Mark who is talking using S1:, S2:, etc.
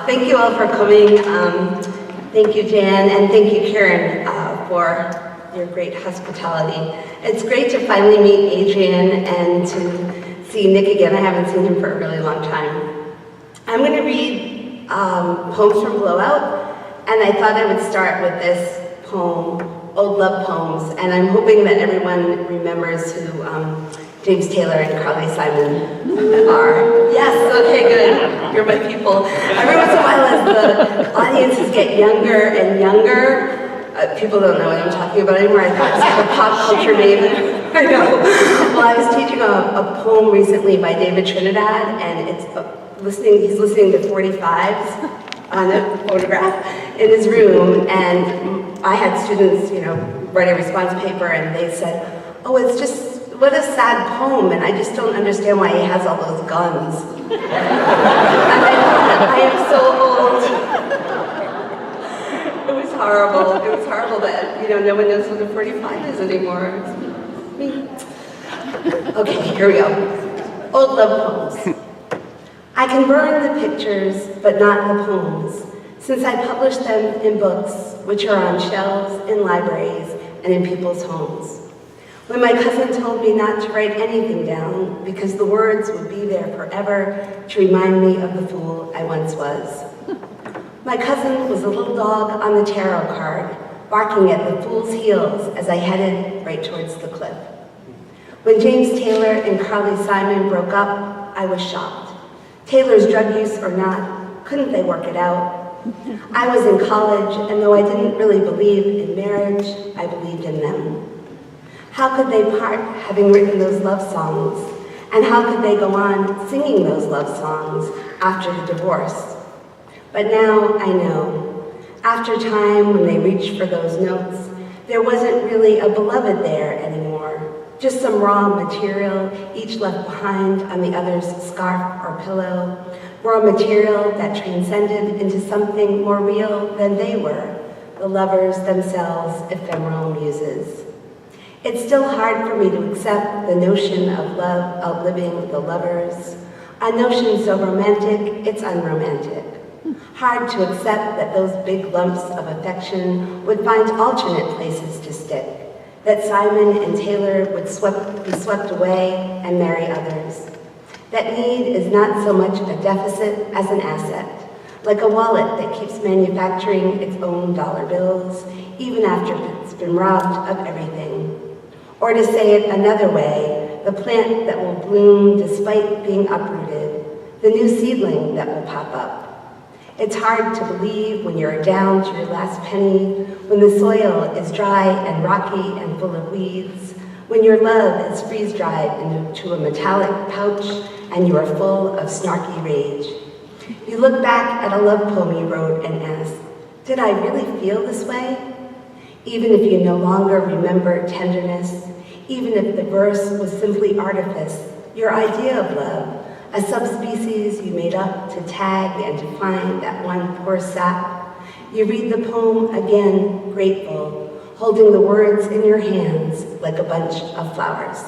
S1: Thank you all for coming. Thank you, Jan, and thank you, Karen, for your great hospitality. It's great to finally meet Adrian and to see Nick again. I haven't seen him for a really long time. I'm going to read poems from Blowout, and I thought I would start with this poem, Old Love Poems, and I'm hoping that everyone remembers who James Taylor and Carly Simon are. Yes, okay, good. You're my people. Every once in a while, as the audiences get younger and younger, people don't know what I'm talking about anymore. I thought it's a pop culture name. I know. Well, I was teaching a poem recently by David Trinidad, and it's he's listening to 45s on a photograph in his room, and I had students, write a response paper, and they said, "Oh, it's just, what a sad poem, and I just don't understand why he has all those guns." And I thought, I am so old. It was horrible. It was horrible that, no one knows what a 45 is anymore. It's me. Okay, here we go. Old love poems. I can burn the pictures, but not the poems, since I published them in books, which are on shelves in libraries and in people's homes. When my cousin told me not to write anything down because the words would be there forever to remind me of the fool I once was. My cousin was a little dog on the tarot card, barking at the fool's heels as I headed right towards the cliff. When James Taylor and Carly Simon broke up, I was shocked. Taylor's drug use or not, couldn't they work it out? I was in college, and though I didn't really believe in marriage, I believed in them. How could they part having written those love songs? And how could they go on singing those love songs after the divorce? But now I know. After time, when they reached for those notes, there wasn't really a beloved there anymore. Just some raw material, each left behind on the other's scarf or pillow. Raw material that transcended into something more real than they were, the lovers themselves, ephemeral muses. It's still hard for me to accept the notion of love outliving the lovers, a notion so romantic, it's unromantic. Hard to accept that those big lumps of affection would find alternate places to stick, that Simon and Taylor would be swept away and marry others. That need is not so much a deficit as an asset, like a wallet that keeps manufacturing its own dollar bills, even after it's been robbed of everything. Or to say it another way, the plant that will bloom despite being uprooted, the new seedling that will pop up. It's hard to believe when you're down to your last penny, when the soil is dry and rocky and full of weeds, when your love is freeze-dried into a metallic pouch and you are full of snarky rage. You look back at a love poem you wrote and ask, did I really feel this way? Even if you no longer remember tenderness, even if the verse was simply artifice, your idea of love, a subspecies you made up to tag and to find that one poor sap, you read the poem again, grateful, holding the words in your hands like a bunch of flowers.